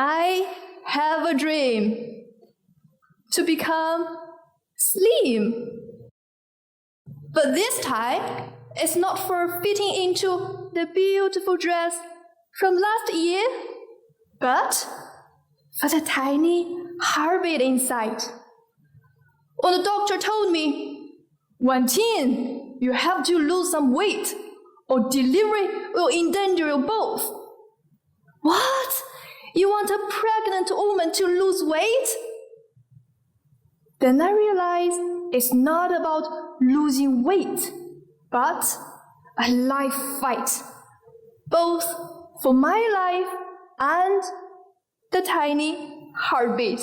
I have a dream to become slim. But this time, it's not for fitting into the beautiful dress from last year, but for the tiny heartbeat inside. When the doctor told me, Wantine, you have to lose some weight, or delivery will endanger you both. What? You want a pregnant woman to lose weight? Then I realized it's not about losing weight, but a life fight, both for my life and the tiny heartbeat.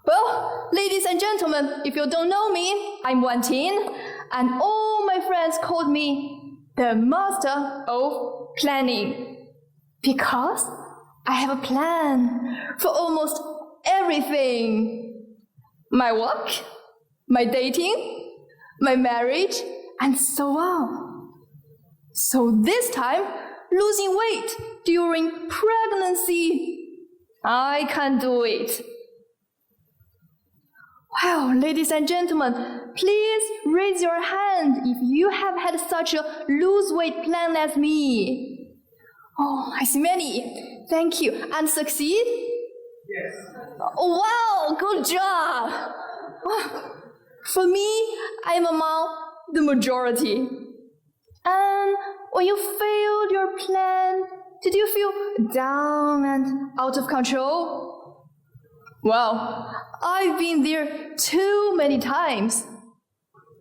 Well, ladies and gentlemen, if you don't know me, I'm Wantine, and all my friends called me the master of planning, because I have a plan for almost everything. My work, my dating, my marriage, and so on. So this time, losing weight during pregnancy, I can do it. Wow, ladies and gentlemen, please raise your hand if you have had such a lose weight plan as me. Oh, I see many. Thank you. And succeed? Yes. Oh, wow, good job. For me, I'm among the majority. And when you failed your plan, did you feel down and out of control? Well, I've been there too many times.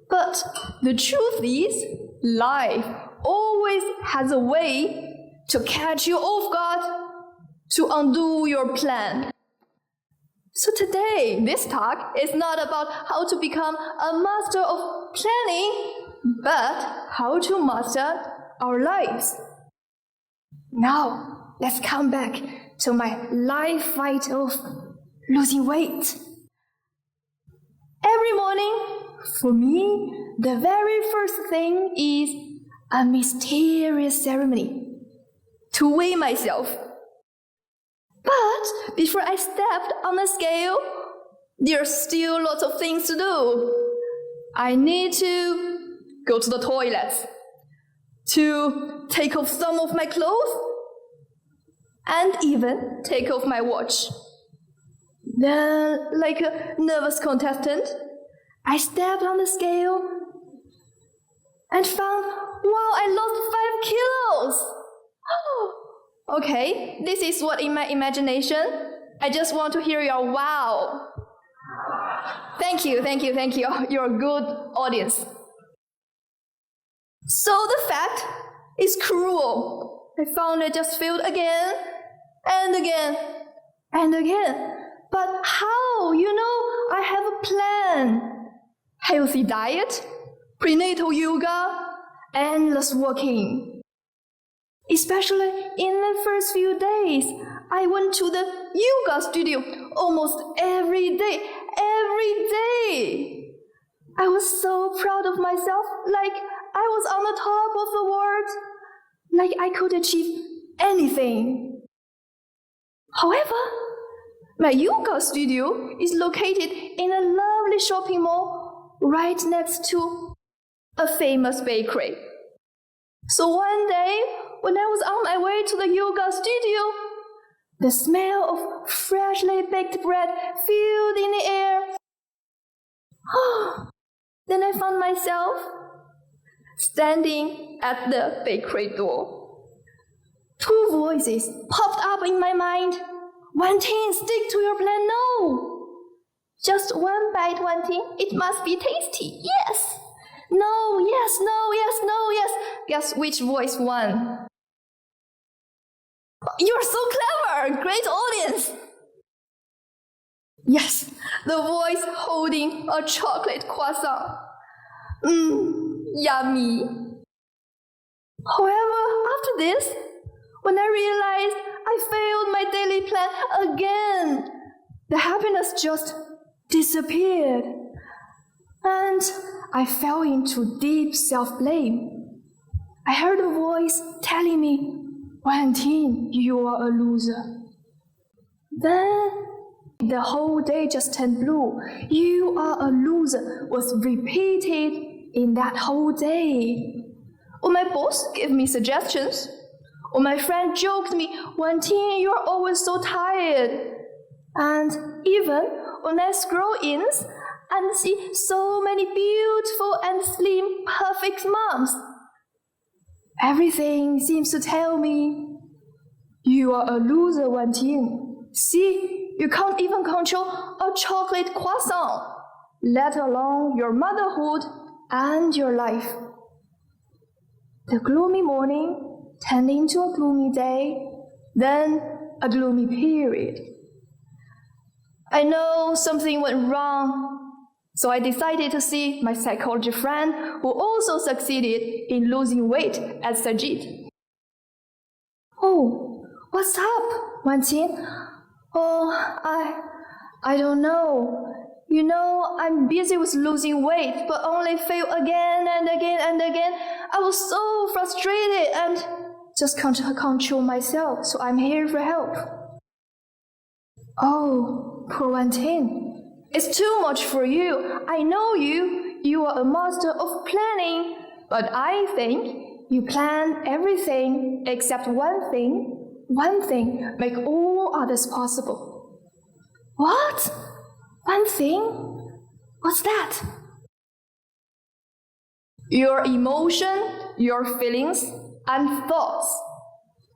But the truth is, life always has a way to catch you off guard, to undo your plan. So today, this talk is not about how to become a master of planning, but how to master our lives. Now, let's come back to my life fight of losing weight. Every morning, for me, the very first thing is a mysterious ceremony to weigh myself. But before I stepped on the scale, there's still lots of things to do. I need to go to the toilet, to take off some of my clothes, and even take off my watch. Then, like a nervous contestant, I stepped on the scale and found, wow, I lost 5 kilos! Okay, this is what in my imagination. I just want to hear your wow. Thank you. You're a good audience. So the fact is cruel. I found I just failed again and again and again. But how? You know, I have a plan. Healthy diet, prenatal yoga, endless walking. Especially in the first few days, I went to the yoga studio almost every day. I was so proud of myself, like I was on the top of the world, like I could achieve anything. However, my yoga studio is located in a lovely shopping mall right next to a famous bakery. So one day, when I was on my way to the yoga studio, the smell of freshly baked bread filled in the air. Then I found myself standing at the bakery door. 2 voices popped up in my mind. Wantine, stick to your plan, no! Just 1 bite, Wantine, it must be tasty, yes! No, yes, no, yes, no, yes. Guess which voice won? You're so clever! Great audience! Yes, the voice holding a chocolate croissant. Yummy. However, after this, when I realized I failed my daily plan again, the happiness just disappeared. And I fell into deep self-blame. I heard a voice telling me, Wantine, you are a loser. Then the whole day just turned blue. You are a loser was repeated in that whole day. Or my boss gave me suggestions. Or my friend joked me, Wantine, you are always so tired. And even when I scroll in and see so many beautiful and slim, perfect moms, everything seems to tell me, you are a loser, Wantine. See, you can't even control a chocolate croissant, let alone your motherhood and your life. The gloomy morning turned into a gloomy day, then a gloomy period. I know something went wrong, so I decided to see my psychology friend who also succeeded in losing weight at Sajid. Oh, what's up, Wantine? Oh, I don't know. You know, I'm busy with losing weight, but only fail again and again and again. I was so frustrated and just can't control myself, so I'm here for help. Oh, poor Wantine. It's too much for you. I know you. You are a master of planning, but I think you plan everything except one thing. One thing make all others possible. What? One thing? What's that? Your emotion, your feelings, and thoughts.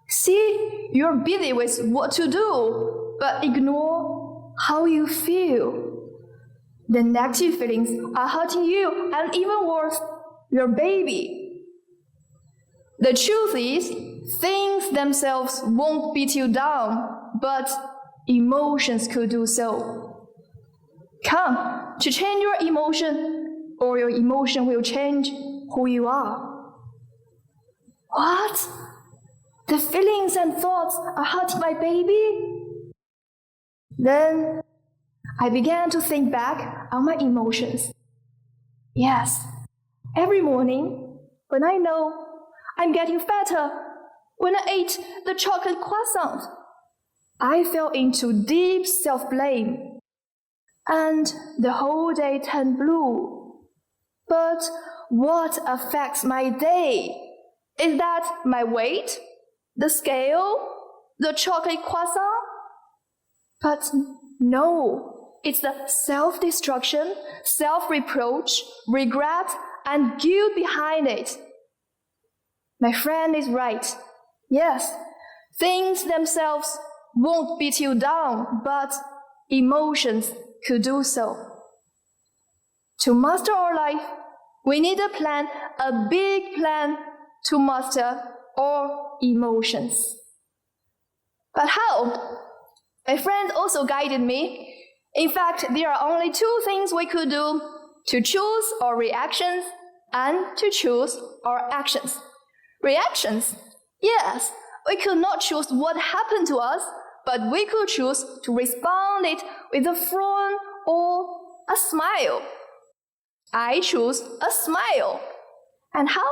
See, you're busy with what to do, but ignore how you feel. The negative feelings are hurting you, and even worse, your baby. The truth is, things themselves won't beat you down, but emotions could do so. Come, to change your emotion, or your emotion will change who you are. What? The feelings and thoughts are hurting my baby? Then I began to think back on my emotions. Yes, every morning, when I know I'm getting fatter, when I ate the chocolate croissant, I fell into deep self-blame, and the whole day turned blue. But what affects my day? Is that my weight, the scale, the chocolate croissant? But no, it's the self-destruction, self-reproach, regret, and guilt behind it. My friend is right. Yes, things themselves won't beat you down, but emotions could do so. To master our life, we need a plan, a big plan to master our emotions. But how? My friend also guided me. In fact, there are only two things we could do: to choose our reactions and to choose our actions. Reactions? Yes, we could not choose what happened to us, but we could choose to respond it with a frown or a smile. I choose a smile. And how?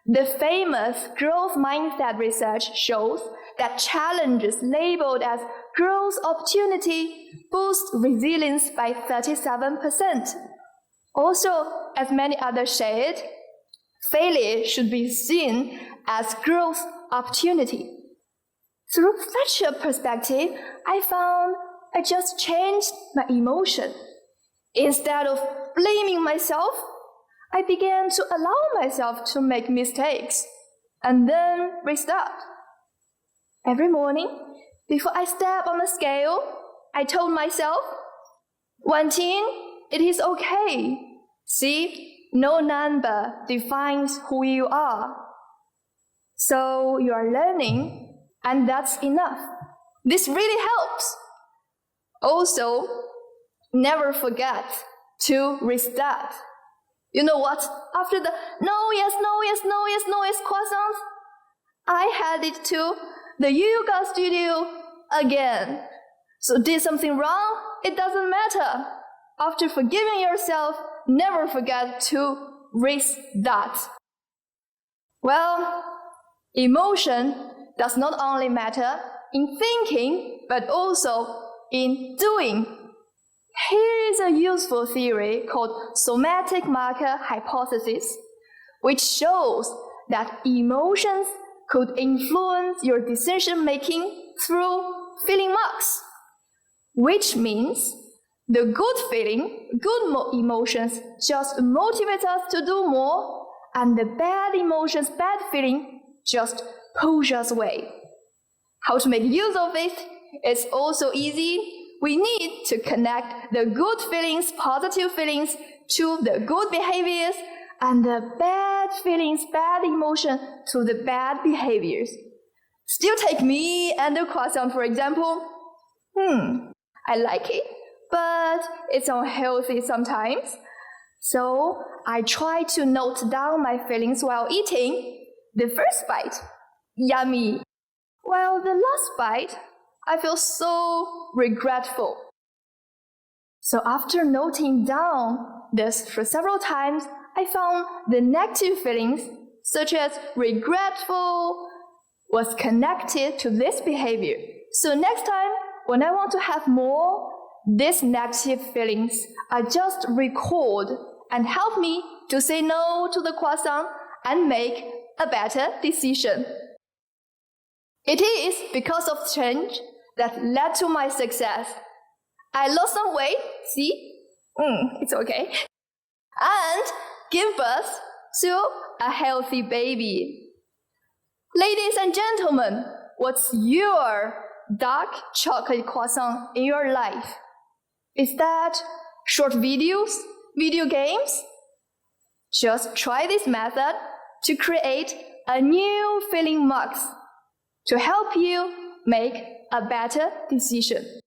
The famous growth mindset research shows that challenges labeled as growth opportunity boost resilience by 37%. Also, as many others said, failure should be seen as growth opportunity. Through such a perspective, I found I just changed my emotion. Instead of blaming myself, I began to allow myself to make mistakes and then restart. Every morning, before I step on the scale, I told myself, Wantine, it is okay. See, no number defines who you are. So you are learning, and that's enough. This really helps. Also, never forget to restart. You know what? After the no, yes, no, yes, no, yes, no, yes croissants, I headed to the yoga studio again. So did something wrong? It doesn't matter. After forgiving yourself, never forget to restart. Well, emotion does not only matter in thinking, but also in doing. Here is a useful theory called somatic marker hypothesis, which shows that emotions could influence your decision-making through feeling marks, which means the good emotions just motivate us to do more, and the bad emotions, bad feeling, just push us away. How to make use of it is also easy. We need to connect the good feelings, positive feelings, to the good behaviors, and the bad feelings, bad emotion to the bad behaviors. Still take me and the croissant for example. I like it, but it's unhealthy sometimes. So I try to note down my feelings while eating. The first bite, yummy. While the last bite, I feel so regretful. So after noting down this for several times, I found the negative feelings, such as regretful, was connected to this behavior. So next time, when I want to have more, these negative feelings are just recalled and help me to say no to the croissant and make a better decision. It is because of change that led to my success. I lost some weight, see? It's okay. And give birth to a healthy baby. Ladies and gentlemen, what's your dark chocolate croissant in your life? Is that short videos, video games? Just try this method to create a new feeling marks to help you make a better decision.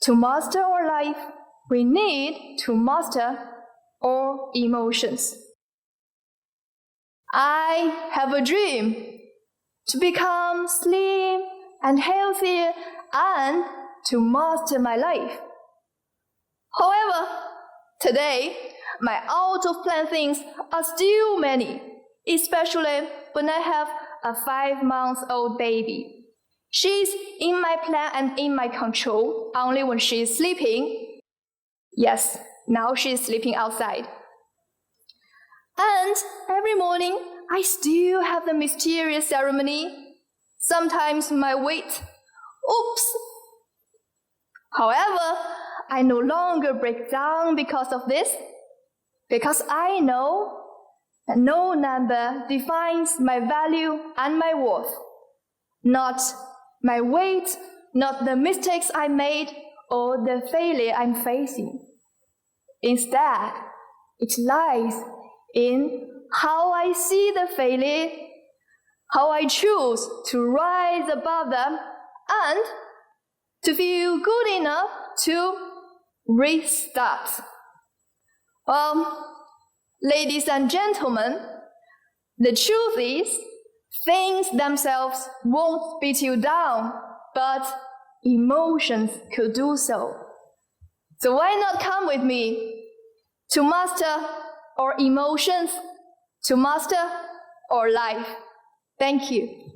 To master our life, we need to master our emotions. I have a dream to become slim and healthy and to master my life. However, today, my out-of-plan things are still many, especially when I have a 5-month-old baby. She's in my plan and in my control only when she is sleeping. Yes, now she is sleeping outside. And every morning, I still have the mysterious ceremony. Sometimes my weight. Oops! However, I no longer break down because of this, because I know that no number defines my value and my worth. Not my weight, not the mistakes I made, or the failure I'm facing. Instead, it lies in how I see the failure, how I choose to rise above them, and to feel good enough to restart. Ladies and gentlemen, the truth is, things themselves won't beat you down, but emotions could do so. So why not come with me to master our emotions, to master our life? Thank you.